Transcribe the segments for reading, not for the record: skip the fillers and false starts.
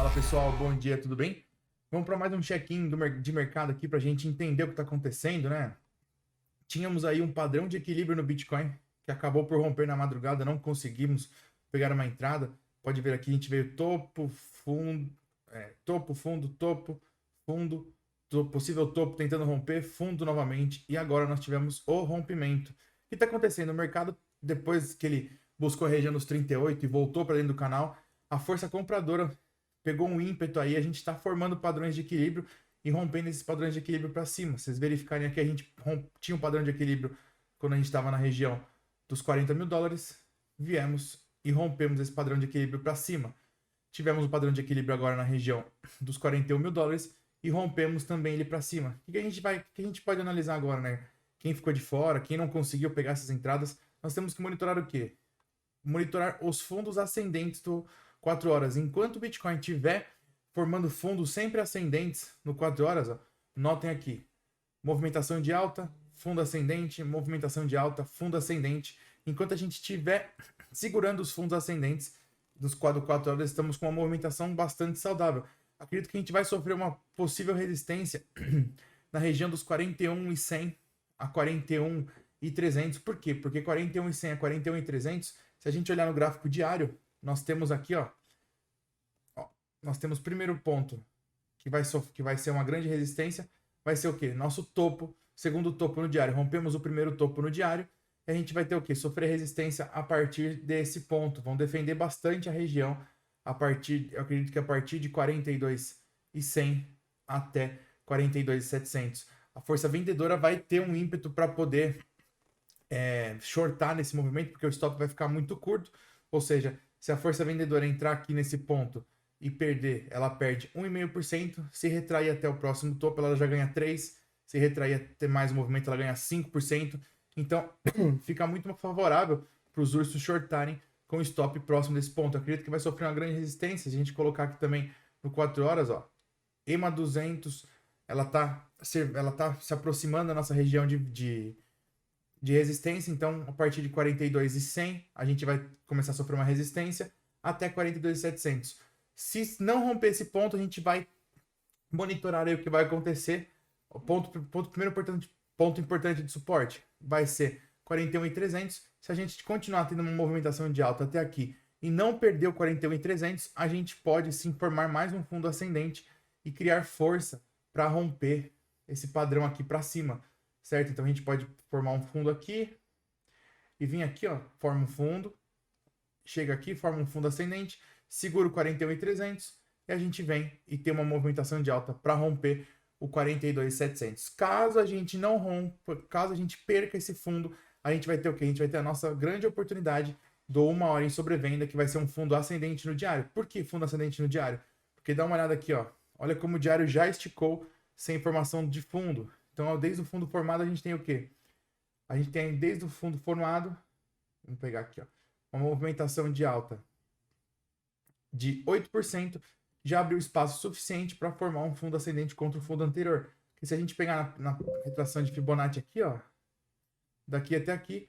Fala pessoal, bom dia, tudo bem? Vamos para mais um check-in de mercado aqui para a gente entender o que está acontecendo, né? Tínhamos aí um padrão de equilíbrio no Bitcoin que acabou por romper na madrugada, não conseguimos pegar uma entrada. Pode ver aqui, a gente veio topo, fundo, topo, fundo, topo, fundo, possível topo tentando romper, fundo novamente, e agora nós tivemos o rompimento. O que está acontecendo? O mercado, depois que ele buscou a região dos 38 e voltou para dentro do canal, a força compradora pegou um ímpeto aí, a gente está formando padrões de equilíbrio e rompendo esses padrões de equilíbrio para cima. Vocês verificarem aqui, a gente tinha um padrão de equilíbrio quando a gente estava na região dos 40 mil dólares, viemos e rompemos esse padrão de equilíbrio para cima. Tivemos um padrão de equilíbrio agora na região dos 41 mil dólares e rompemos também ele para cima. O que a gente pode analisar agora, né? Quem ficou de fora, quem não conseguiu pegar essas entradas, nós temos que monitorar o quê? Monitorar os fundos ascendentes do 4 horas. Enquanto o Bitcoin estiver formando fundos sempre ascendentes no 4 horas, ó, notem aqui, movimentação de alta, fundo ascendente, movimentação de alta, fundo ascendente. Enquanto a gente estiver segurando os fundos ascendentes dos 4 horas, estamos com uma movimentação bastante saudável. Acredito que a gente vai sofrer uma possível resistência na região dos 41.100 a 41.300. Por quê? Porque 41.100 a 41.300, se a gente olhar no gráfico diário, nós temos aqui, ó, nós temos o primeiro ponto que vai ser uma grande resistência, vai ser o quê? Nosso topo, segundo topo no diário. Rompemos o primeiro topo no diário, e a gente vai ter o quê? Sofrer resistência a partir desse ponto. Vão defender bastante a região eu acredito que a partir de 42.100 até 42.700. A força vendedora vai ter um ímpeto para poder shortar nesse movimento, porque o stop vai ficar muito curto, ou seja, se a força vendedora entrar aqui nesse ponto e perder, ela perde 1,5%, se retrair até o próximo topo, ela já ganha 3%, se retrair até mais movimento, ela ganha 5%, então fica muito favorável para os ursos shortarem com o stop próximo desse ponto. Eu acredito que vai sofrer uma grande resistência, se a gente colocar aqui também no 4 horas, ó, EMA 200, ela tá se aproximando da nossa região de resistência, então a partir de 42.100 a gente vai começar a sofrer uma resistência até 42.700. Se não romper esse ponto, a gente vai monitorar aí o que vai acontecer. O primeiro ponto importante de suporte vai ser 41.300. Se a gente continuar tendo uma movimentação de alta até aqui e não perder o 41.300, a gente pode sim formar mais um fundo ascendente e criar força para romper esse padrão aqui para cima, certo? Então a gente pode formar um fundo aqui e vir aqui, ó, forma um fundo, chega aqui, forma um fundo ascendente, segura o 41.300 e a gente vem e tem uma movimentação de alta para romper o 42.700. Caso a gente não rompa, caso a gente perca esse fundo, a gente vai ter o quê? A gente vai ter a nossa grande oportunidade do 1 hora em sobrevenda, que vai ser um fundo ascendente no diário. Por que fundo ascendente no diário? Porque dá uma olhada aqui, ó. Olha como o diário já esticou sem formação de fundo. Então, desde o fundo formado, a gente tem o quê? A gente tem desde o fundo formado, vamos pegar aqui, ó, uma movimentação de alta de 8%, já abriu espaço suficiente para formar um fundo ascendente contra o fundo anterior. E se a gente pegar na retração de Fibonacci aqui, ó, daqui até aqui,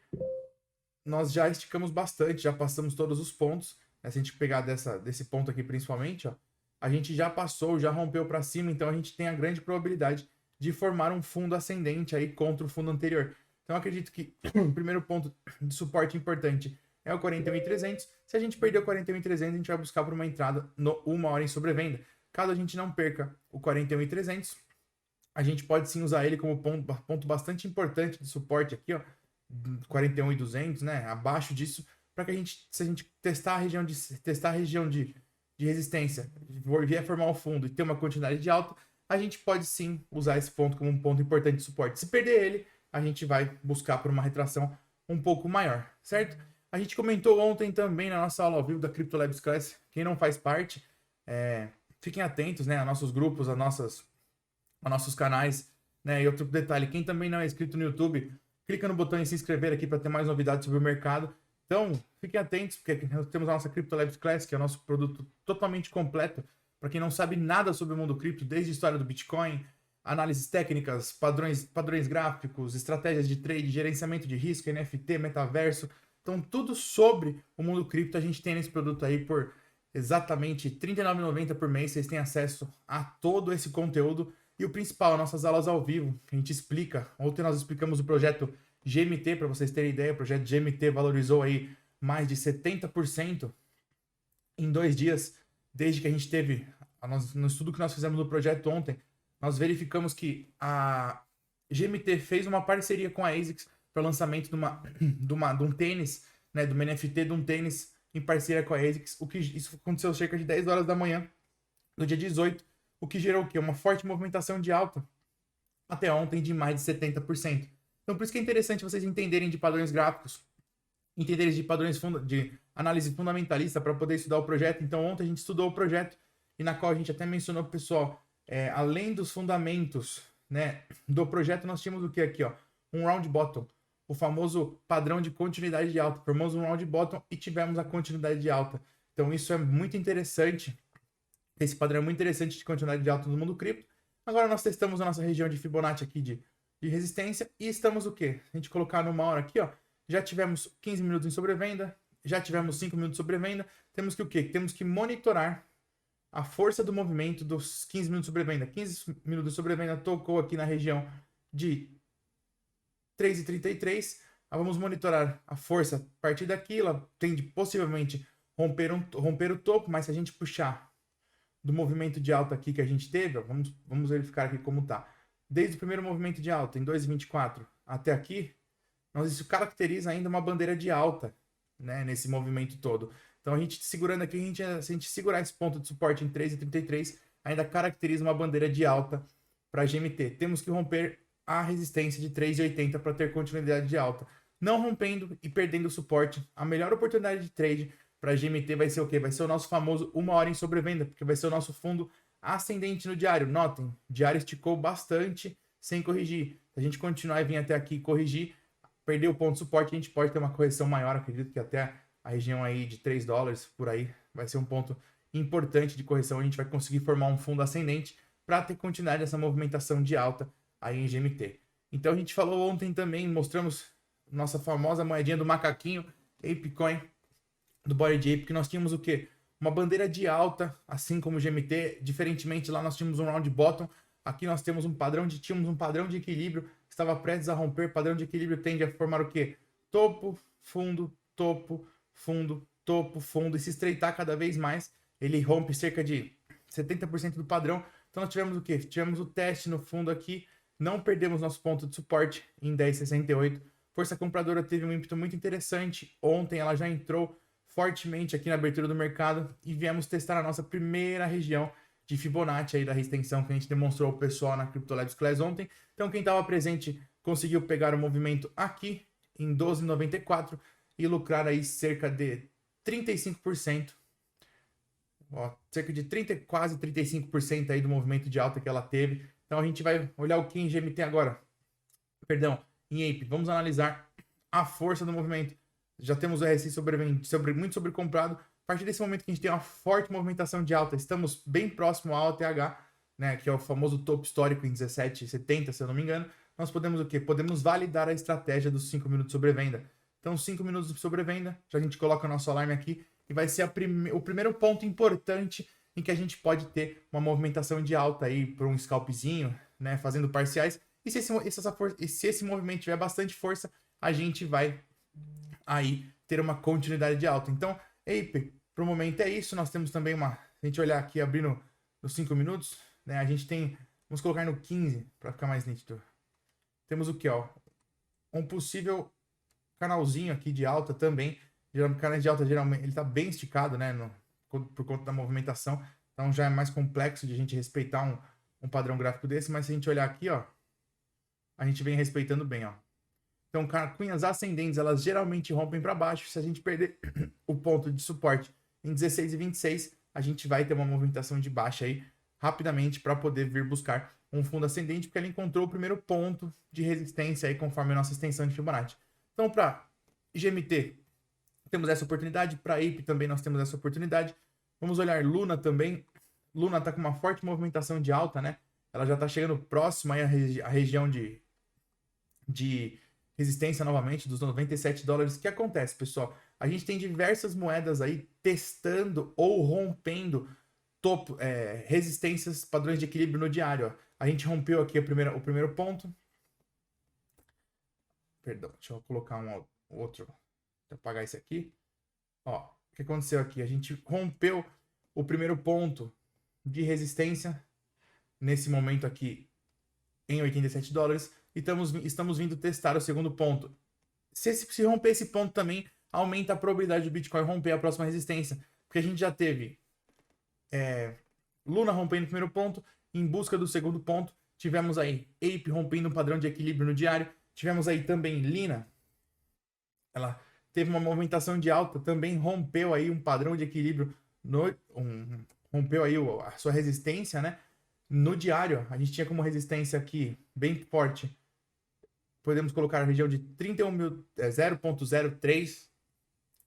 nós já esticamos bastante, já passamos todos os pontos. Se a gente pegar desse ponto aqui principalmente, ó, a gente já passou, já rompeu para cima, então a gente tem a grande probabilidade de formar um fundo ascendente aí contra o fundo anterior. Então eu acredito que o primeiro ponto de suporte importante é o 41.300. Se a gente perder o 41.300, a gente vai buscar por uma entrada no 1 hora em sobrevenda. Caso a gente não perca o 41.300, a gente pode sim usar ele como ponto bastante importante de suporte aqui, ó, 41.200, né? Abaixo disso, para que a gente, se a gente testar a região de resistência, vier formar o fundo e ter uma quantidade de alta, a gente pode sim usar esse ponto como um ponto importante de suporte. Se perder ele, a gente vai buscar por uma retração um pouco maior, certo? A gente comentou ontem também na nossa aula ao vivo da Crypto Labs Class. Quem não faz parte, fiquem atentos, né, a nossos grupos, a nossos canais, né? E outro detalhe, quem também não é inscrito no YouTube, clica no botão em se inscrever aqui para ter mais novidades sobre o mercado. Então, fiquem atentos, porque nós temos a nossa Crypto Labs Class, que é o nosso produto totalmente completo para quem não sabe nada sobre o mundo cripto, desde a história do Bitcoin, análises técnicas, padrões gráficos, estratégias de trade, gerenciamento de risco, NFT, metaverso. Então, tudo sobre o mundo cripto a gente tem nesse produto aí por exatamente R$ 39,90 por mês. Vocês têm acesso a todo esse conteúdo. E o principal, nossas aulas ao vivo, que a gente explica. Ontem nós explicamos o projeto GMT, para vocês terem ideia. O projeto GMT valorizou aí mais de 70% em 2 dias, desde que a gente teve, no estudo que nós fizemos no projeto ontem, nós verificamos que a GMT fez uma parceria com a ASICS para o lançamento de um tênis, né, do NFT de um tênis em parceria com a ASICS. Isso aconteceu cerca de 10 horas da manhã, no dia 18, o que gerou o quê? Uma forte movimentação de alta até ontem de mais de 70%. Então, por isso que é interessante vocês entenderem de padrões gráficos, entenderem de padrões de análise fundamentalista para poder estudar o projeto. Então, ontem a gente estudou o projeto e na qual a gente até mencionou, pessoal, além dos fundamentos, né, do projeto, nós tínhamos o que aqui, ó? Um round bottom, o famoso padrão de continuidade de alta. Formamos um round bottom e tivemos a continuidade de alta. Então, isso é muito interessante. Esse padrão é muito interessante de continuidade de alta no mundo cripto. Agora nós testamos a nossa região de Fibonacci aqui de resistência e estamos o quê? A gente colocar numa hora aqui, ó, já tivemos 15 minutos em sobrevenda, já tivemos 5 minutos de sobrevenda, temos que o quê? Temos que monitorar a força do movimento dos 15 minutos de sobrevenda. 15 minutos de sobrevenda tocou aqui na região de 3,33. Vamos monitorar a força a partir daqui, ela tende possivelmente romper o topo, mas se a gente puxar do movimento de alta aqui que a gente teve, ó, vamos verificar aqui como tá. Desde o primeiro movimento de alta, em 2,24 até aqui, isso caracteriza ainda uma bandeira de alta, né, nesse movimento todo. Então, a gente segurando aqui, se a gente segurar esse ponto de suporte em 3,33, ainda caracteriza uma bandeira de alta para a GMT. Temos que romper a resistência de 3,80 para ter continuidade de alta. Não rompendo e perdendo o suporte, a melhor oportunidade de trade para a GMT vai ser o quê? Vai ser o nosso famoso 1 hora em sobrevenda, porque vai ser o nosso fundo ascendente no diário. Notem, o diário esticou bastante sem corrigir. Se a gente continuar e vir até aqui e corrigir, perder o ponto de suporte, a gente pode ter uma correção maior. Acredito que até a região aí de $3 por aí vai ser um ponto importante de correção. A gente vai conseguir formar um fundo ascendente para ter continuidade dessa movimentação de alta aí em GMT. Então a gente falou ontem também, mostramos nossa famosa moedinha do macaquinho, ApeCoin, do Bored Ape, que nós tínhamos o quê? Uma bandeira de alta, assim como o GMT, diferentemente lá nós tínhamos um round bottom, aqui nós temos tínhamos um padrão de equilíbrio que estava prestes a romper. Padrão de equilíbrio tende a formar o quê? Topo, fundo, topo, fundo, topo, fundo, e se estreitar cada vez mais, ele rompe cerca de 70% do padrão. Então nós tivemos o quê? Tivemos o teste no fundo aqui, não perdemos nosso ponto de suporte em 10,68. Força compradora teve um ímpeto muito interessante. Ontem ela já entrou fortemente aqui na abertura do mercado e viemos testar a nossa primeira região de Fibonacci aí da extensão que a gente demonstrou ao pessoal na Crypto Labs Class ontem. Então quem estava presente conseguiu pegar o movimento aqui em 12,94 e lucrar aí cerca de 35%, ó, cerca de 30, quase 35% aí do movimento de alta que ela teve. Então a gente vai olhar o que em GMT agora, perdão, em Ape. Vamos analisar a força do movimento. Já temos o RSI muito sobrecomprado. A partir desse momento que a gente tem uma forte movimentação de alta, estamos bem próximo ao ATH, né, que é o famoso topo histórico em 17,70, se eu não me engano. Nós podemos o quê? Podemos validar a estratégia dos 5 minutos de sobrevenda. Então, 5 minutos de sobrevenda, já a gente coloca o nosso alarme aqui e vai ser o primeiro ponto importante em que a gente pode ter uma movimentação de alta aí por um scalpzinho, né, fazendo parciais. E se esse movimento tiver bastante força, a gente vai aí ter uma continuidade de alta. Então, Ape, para o momento é isso. Nós temos também se a gente olhar aqui, abrindo nos 5 minutos, né, a gente tem, vamos colocar no 15 para ficar mais nítido. Temos o que, ó? Um possível canalzinho aqui de alta também. O canal de alta geralmente ele está bem esticado, né, por conta da movimentação. Então já é mais complexo de a gente respeitar um padrão gráfico desse, mas se a gente olhar aqui, ó, a gente vem respeitando bem, ó. Então, cunhas ascendentes, elas geralmente rompem para baixo. Se a gente perder o ponto de suporte em 16,26, a gente vai ter uma movimentação de baixa aí rapidamente para poder vir buscar um fundo ascendente, porque ele encontrou o primeiro ponto de resistência aí conforme a nossa extensão de Fibonacci. Então, para GMT, temos essa oportunidade. Para Ape também nós temos essa oportunidade. Vamos olhar Luna também. Luna está com uma forte movimentação de alta, né? Ela já está chegando próximo aí à região de resistência novamente dos $97. O que acontece, pessoal? A gente tem diversas moedas aí testando ou rompendo resistências, padrões de equilíbrio no diário. Ó. A gente rompeu aqui o primeiro ponto. Perdão, deixa eu colocar outro. Deixa eu apagar esse aqui. Ó, o que aconteceu aqui? A gente rompeu o primeiro ponto de resistência nesse momento aqui em $87 e estamos vindo testar o segundo ponto. Se romper esse ponto também, aumenta a probabilidade do Bitcoin romper a próxima resistência, porque a gente já teve Luna rompendo o primeiro ponto, em busca do segundo ponto, tivemos aí Ape rompendo um padrão de equilíbrio no diário, tivemos aí também Lina, ela teve uma movimentação de alta, também rompeu aí um padrão de equilíbrio, rompeu aí a sua resistência, né? No diário, a gente tinha como resistência aqui, bem forte, podemos colocar a região de 0.03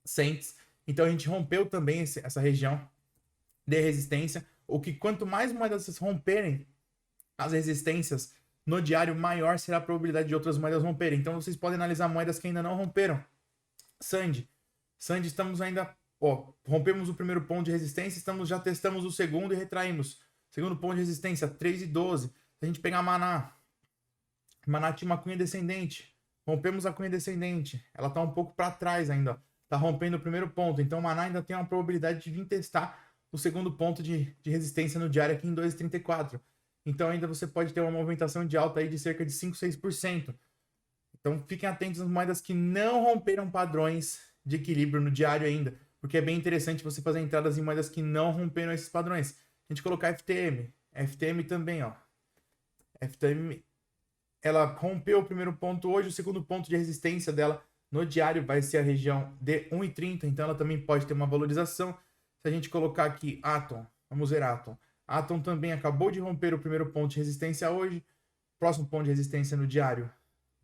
cents. Então a gente rompeu também essa região de resistência. O que quanto mais moedas vocês romperem as resistências no diário, maior será a probabilidade de outras moedas romperem. Então vocês podem analisar moedas que ainda não romperam. Sandy, estamos ainda... rompemos o primeiro ponto de resistência, já testamos o segundo e retraímos. Segundo ponto de resistência, 3,12. Se a gente pegar Maná tinha uma cunha descendente. Rompemos a cunha descendente. Ela está um pouco para trás ainda. Está rompendo o primeiro ponto. Então, Maná ainda tem uma probabilidade de vir testar o segundo ponto de resistência no diário aqui em 2,34. Então, ainda você pode ter uma movimentação de alta aí de cerca de 5, 6%. Então, fiquem atentos às moedas que não romperam padrões de equilíbrio no diário ainda. Porque é bem interessante você fazer entradas em moedas que não romperam esses padrões. A gente colocar FTM. FTM também, ó. FTM... ela rompeu o primeiro ponto hoje, o segundo ponto de resistência dela no diário vai ser a região de 1,30, então ela também pode ter uma valorização. Se a gente colocar aqui Atom, vamos ver Atom. Atom também acabou de romper o primeiro ponto de resistência hoje, próximo ponto de resistência no diário,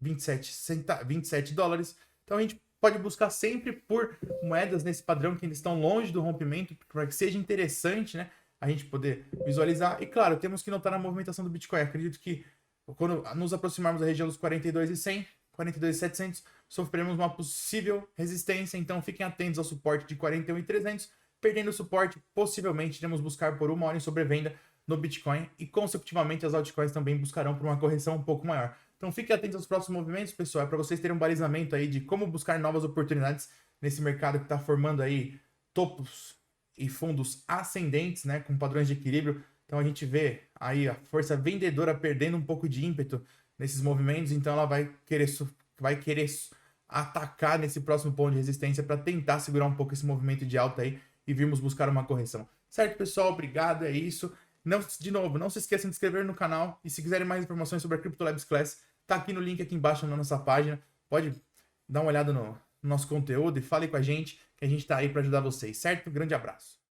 $27. Então a gente pode buscar sempre por moedas nesse padrão que ainda estão longe do rompimento, para que seja interessante, né, a gente poder visualizar. E claro, temos que notar a movimentação do Bitcoin. Acredito que quando nos aproximarmos da região dos 42.100, 42.700, sofremos uma possível resistência, então fiquem atentos ao suporte de 41.300. Perdendo o suporte, possivelmente iremos buscar por uma hora em sobrevenda no Bitcoin e, consecutivamente, as altcoins também buscarão por uma correção um pouco maior. Então fiquem atentos aos próximos movimentos, pessoal, para vocês terem um balizamento aí de como buscar novas oportunidades nesse mercado que está formando aí topos e fundos ascendentes, né, com padrões de equilíbrio. Então a gente vê aí a força vendedora perdendo um pouco de ímpeto nesses movimentos, então ela vai querer atacar nesse próximo ponto de resistência para tentar segurar um pouco esse movimento de alta aí e virmos buscar uma correção. Certo, pessoal? Obrigado, é isso. De novo, não se esqueçam de se inscrever no canal e se quiserem mais informações sobre a Crypto Labs Class, tá aqui no link aqui embaixo na nossa página. Pode dar uma olhada no nosso conteúdo e fale com a gente, que a gente tá aí para ajudar vocês, certo? Grande abraço.